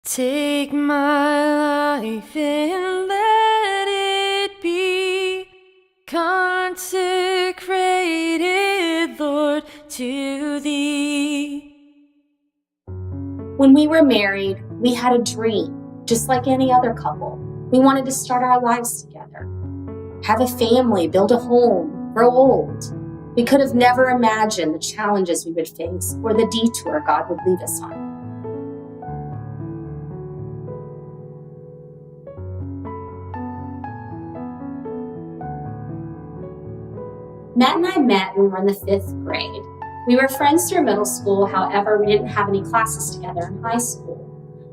Take my life and let it be consecrated, Lord, to Thee. When we were married, we had a dream, just like any other couple. We wanted to start our lives together, have a family, build a home, grow old. We could have never imagined the challenges we would face or the detour God would lead us on. Matt and I met when we were in the 5th grade. We were friends through middle school, however, we didn't have any classes together in high school.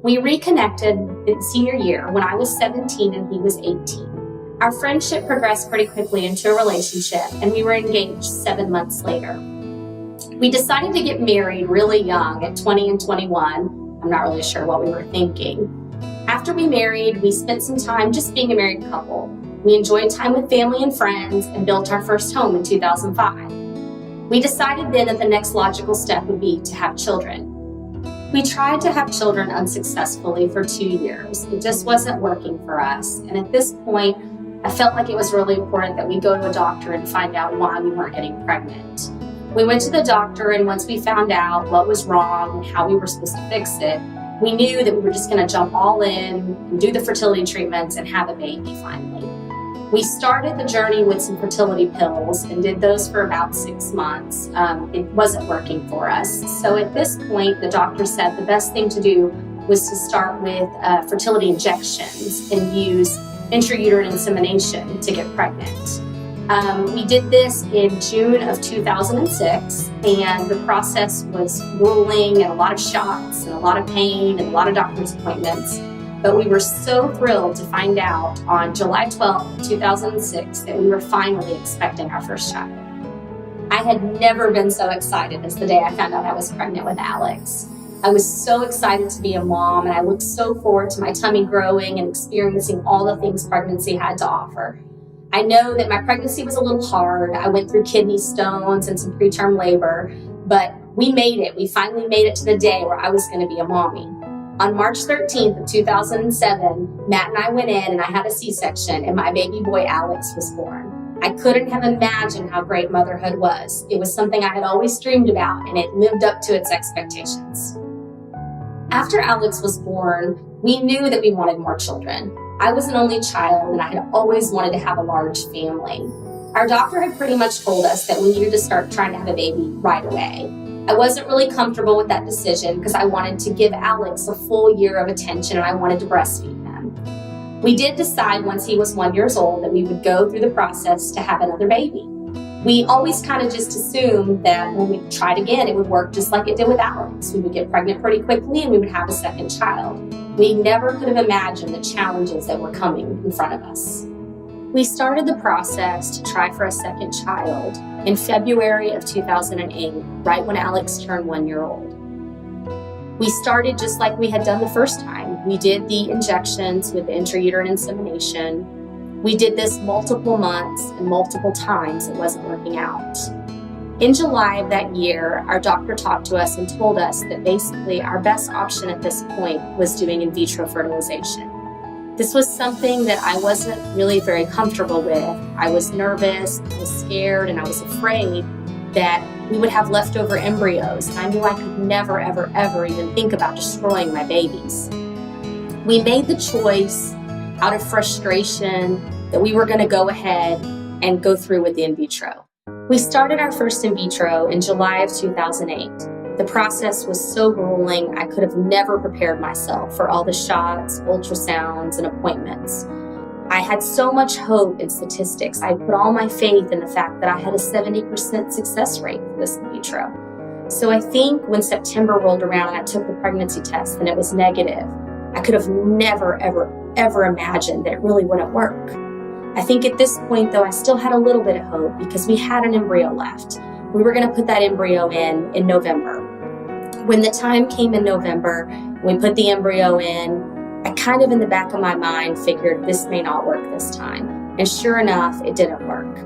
We reconnected in senior year when I was 17 and he was 18. Our friendship progressed pretty quickly into a relationship, and we were engaged 7 months later. We decided to get married really young at 20 and 21. I'm not really sure what we were thinking. After we married, we spent some time just being a married couple. We enjoyed time with family and friends and built our first home in 2005. We decided then that the next logical step would be to have children. We tried to have children unsuccessfully for 2 years. It just wasn't working for us. And at this point, I felt like it was really important that we go to a doctor and find out why we weren't getting pregnant. We went to the doctor, and once we found out what was wrong and how we were supposed to fix it, we knew that we were just going to jump all in and do the fertility treatments and have a baby finally. We started the journey with some fertility pills and did those for about 6 months. It wasn't working for us. So at this point, the doctor said the best thing to do was to start with fertility injections and use intrauterine insemination to get pregnant. We did this in June of 2006, and the process was grueling and a lot of shots and a lot of pain and a lot of doctor's appointments. But we were so thrilled to find out on July 12th, 2006, that we were finally expecting our first child. I had never been so excited as the day I found out I was pregnant with Alex. I was so excited to be a mom, and I looked so forward to my tummy growing and experiencing all the things pregnancy had to offer. I know that my pregnancy was a little hard. I went through kidney stones and some preterm labor, but we made it. We finally made it to the day where I was going to be a mommy. On March 13th of 2007, Matt and I went in and I had a C-section, and my baby boy Alex was born. I couldn't have imagined how great motherhood was. It was something I had always dreamed about, and it lived up to its expectations. After Alex was born, we knew that we wanted more children. I was an only child, and I had always wanted to have a large family. Our doctor had pretty much told us that we needed to start trying to have a baby right away. I wasn't really comfortable with that decision because I wanted to give Alex a full year of attention, and I wanted to breastfeed him. We did decide once he was 1 year old that we would go through the process to have another baby. We always kind of just assumed that when we tried again, it would work just like it did with Alex. We would get pregnant pretty quickly and we would have a second child. We never could have imagined the challenges that were coming in front of us. We started the process to try for a second child in February of 2008, right when Alex turned 1 year old. We started just like we had done the first time. We did the injections with intrauterine insemination. We did this multiple months and multiple times. It wasn't working out. In July of that year, our doctor talked to us and told us that basically our best option at this point was doing in vitro fertilization. This was something that I wasn't really very comfortable with. I was nervous, I was scared, and I was afraid that we would have leftover embryos. And I knew I could never, ever, ever even think about destroying my babies. We made the choice out of frustration that we were going to go ahead and go through with the in vitro. We started our first in vitro in July of 2008. The process was so grueling, I could have never prepared myself for all the shots, ultrasounds, and appointments. I had so much hope in statistics. I put all my faith in the fact that I had a 70% success rate for this in vitro. So I think when September rolled around and I took the pregnancy test and it was negative, I could have never, ever, ever imagined that it really wouldn't work. I think at this point, though, I still had a little bit of hope because we had an embryo left. We were going to put that embryo in November. When the time came in November, we put the embryo in, I kind of in the back of my mind figured this may not work this time. And sure enough, it didn't work.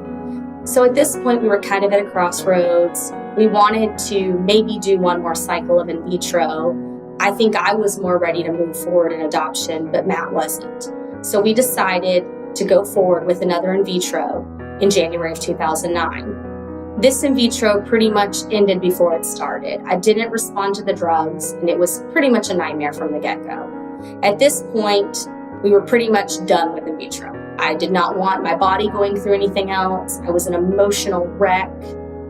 So at this point, we were kind of at a crossroads. We wanted to maybe do one more cycle of in vitro. I I think I was more ready to move forward in adoption, but Matt wasn't. So we decided to go forward with another in vitro in January of 2009. This in vitro pretty much ended before it started. I didn't respond to the drugs, and it was pretty much a nightmare from the get-go. At this point, we were pretty much done with in vitro. I did not want my body going through anything else. I was an emotional wreck.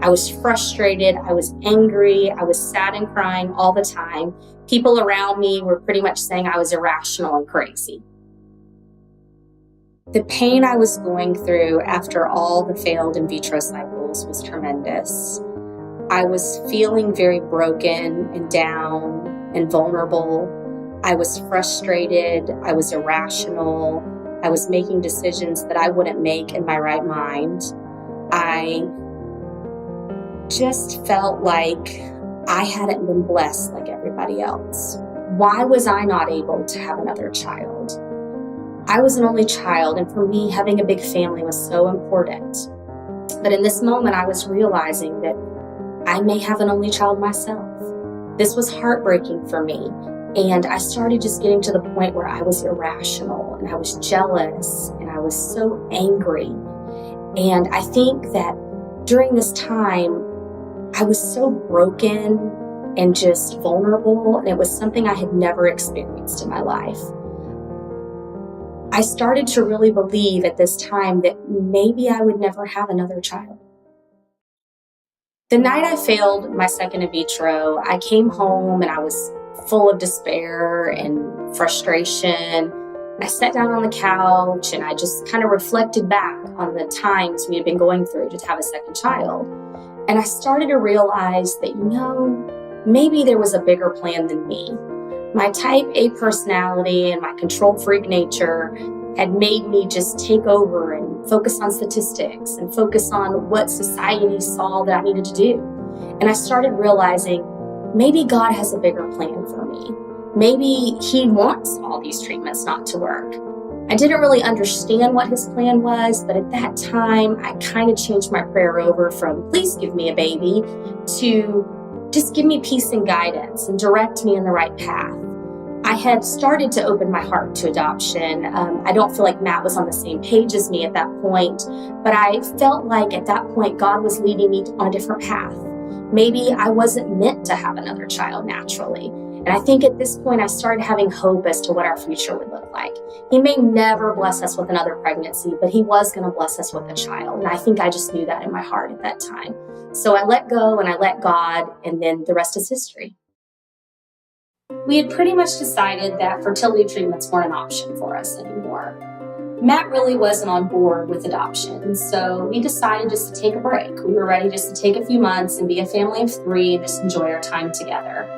I was frustrated. I was angry. I was sad and crying all the time. People around me were pretty much saying I was irrational and crazy. The pain I was going through after all the failed in vitro cycles was tremendous. I was feeling very broken and down and vulnerable. I was frustrated. I was irrational. I was making decisions that I wouldn't make in my right mind. I just felt like I hadn't been blessed like everybody else. Why was I not able to have another child? I was an only child, and for me, having a big family was so important. But in this moment, I was realizing that I may have an only child myself. This was heartbreaking for me, and I started just getting to the point where I was irrational, and I was jealous, and I was so angry. And I think that during this time, I was so broken and just vulnerable, and it was something I had never experienced in my life. I started to really believe at this time that maybe I would never have another child. The night I failed my second in vitro, I came home and I was full of despair and frustration. I sat down on the couch and I just kind of reflected back on the times we had been going through to have a second child. And I started to realize that, maybe there was a bigger plan than me. My type A personality and my control freak nature had made me just take over and focus on statistics and focus on what society saw that I needed to do. And I started realizing maybe God has a bigger plan for me. Maybe He wants all these treatments not to work. I didn't really understand what His plan was, but at that time, I kind of changed my prayer over from please give me a baby to just give me peace and guidance and direct me in the right path. I had started to open my heart to adoption. I don't feel like Matt was on the same page as me at that point, but I felt like at that point God was leading me on a different path. Maybe I wasn't meant to have another child naturally. And I think at this point I started having hope as to what our future would look like. He may never bless us with another pregnancy, but He was going to bless us with a child. And I think I just knew that in my heart at that time. So I let go and I let God, and then the rest is history. We had pretty much decided that fertility treatments weren't an option for us anymore. Matt really wasn't on board with adoption, so we decided just to take a break. We were ready just to take a few months and be a family of 3 and just enjoy our time together.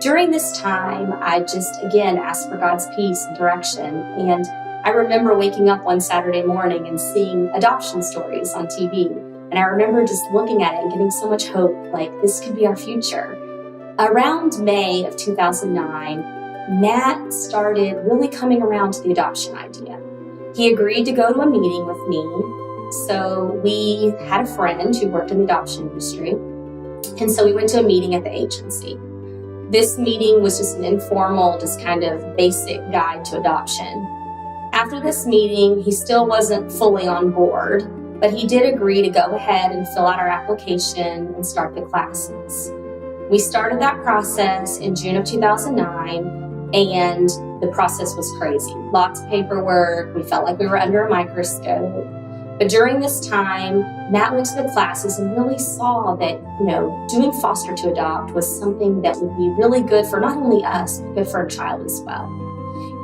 During this time, I just, again, asked for God's peace and direction, and I remember waking up one Saturday morning and seeing adoption stories on TV, and I remember just looking at it and getting so much hope, like this could be our future. Around May of 2009, Matt started really coming around to the adoption idea. He agreed to go to a meeting with me. So we had a friend who worked in the adoption industry. And so we went to a meeting at the agency. This meeting was just an informal, just kind of basic guide to adoption. After this meeting, he still wasn't fully on board, but he did agree to go ahead and fill out our application and start the classes. We started that process in June of 2009, and the process was crazy. Lots of paperwork. We felt like we were under a microscope. But during this time, Matt went to the classes and really saw that, doing foster to adopt was something that would be really good for not only us, but good for a child as well.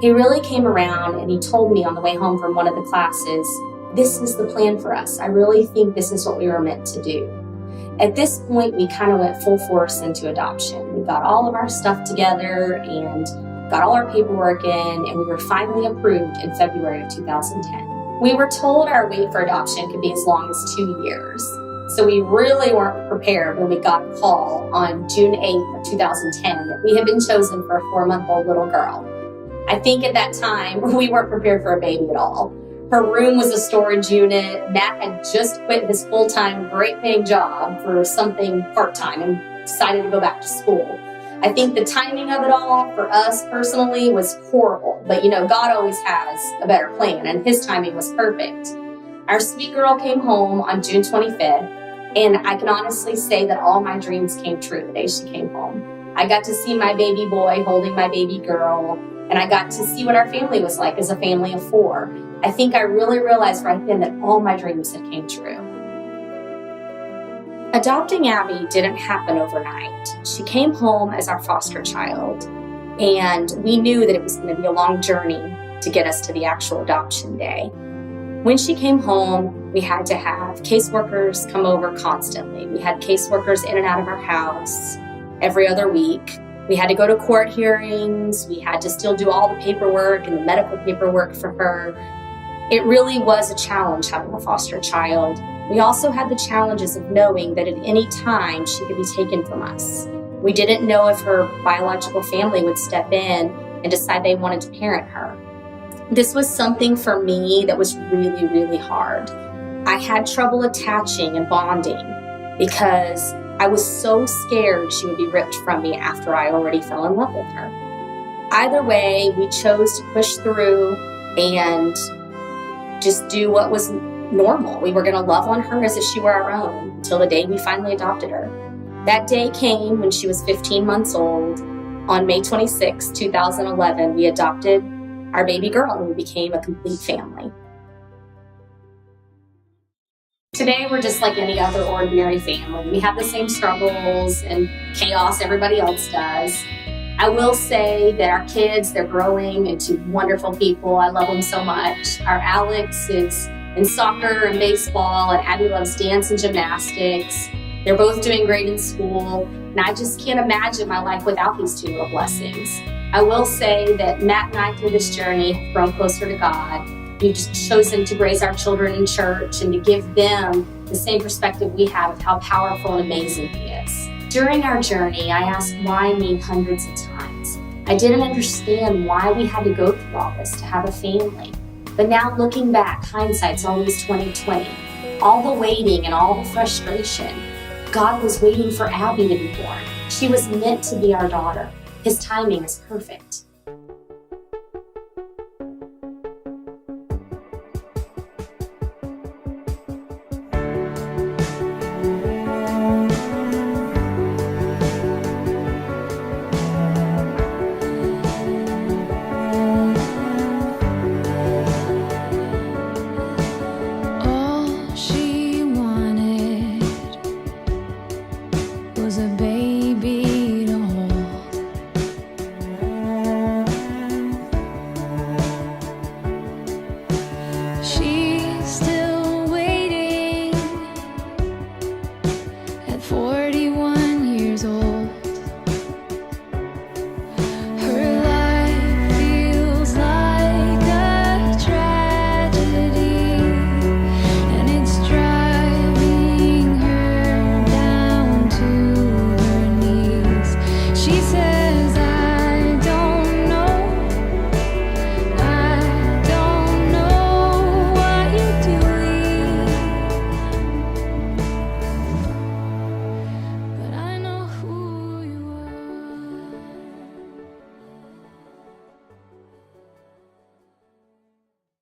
He really came around and he told me on the way home from one of the classes, this is the plan for us. I really think this is what we were meant to do. At this point, we kind of went full force into adoption. We got all of our stuff together and got all our paperwork in, and we were finally approved in February of 2010. We were told our wait for adoption could be as long as 2 years. So we really weren't prepared when we got a call on June 8th of 2010 that we had been chosen for a 4-month-old little girl. I think at that time, we weren't prepared for a baby at all. Her room was a storage unit. Matt had just quit his full-time, great-paying job for something part-time and decided to go back to school. I think the timing of it all for us personally was horrible, but God always has a better plan, and his timing was perfect. Our sweet girl came home on June 25th, and I can honestly say that all my dreams came true the day she came home. I got to see my baby boy holding my baby girl, and I got to see what our family was like as a family of 4. I think I really realized right then that all my dreams had came true. Adopting Abby didn't happen overnight. She came home as our foster child, and we knew that it was going to be a long journey to get us to the actual adoption day. When she came home, we had to have caseworkers come over constantly. We had caseworkers in and out of our house every other week. We had to go to court hearings. We had to still do all the paperwork and the medical paperwork for her. It really was a challenge having a foster child. We also had the challenges of knowing that at any time she could be taken from us. We didn't know if her biological family would step in and decide they wanted to parent her. This was something for me that was really, really hard. I had trouble attaching and bonding because I was so scared she would be ripped from me after I already fell in love with her. Either way, we chose to push through and just do what was normal. We were going to love on her as if she were our own until the day we finally adopted her. That day came when she was 15 months old. On May 26, 2011, we adopted our baby girl and we became a complete family. Today, we're just like any other ordinary family. We have the same struggles and chaos everybody else does. I will say that our kids, they're growing into wonderful people. I love them so much. Our Alex is in soccer and baseball, and Abby loves dance and gymnastics. They're both doing great in school, and I just can't imagine my life without these 2 little blessings. I will say that Matt and I, through this journey, have grown closer to God. We've just chosen to raise our children in church and to give them the same perspective we have of how powerful and amazing He is. During our journey, I asked why me hundreds of times. I didn't understand why we had to go through all this to have a family. But now looking back, hindsight's always 20/20. All the waiting and all the frustration, God was waiting for Abby to be born. She was meant to be our daughter. His timing is perfect.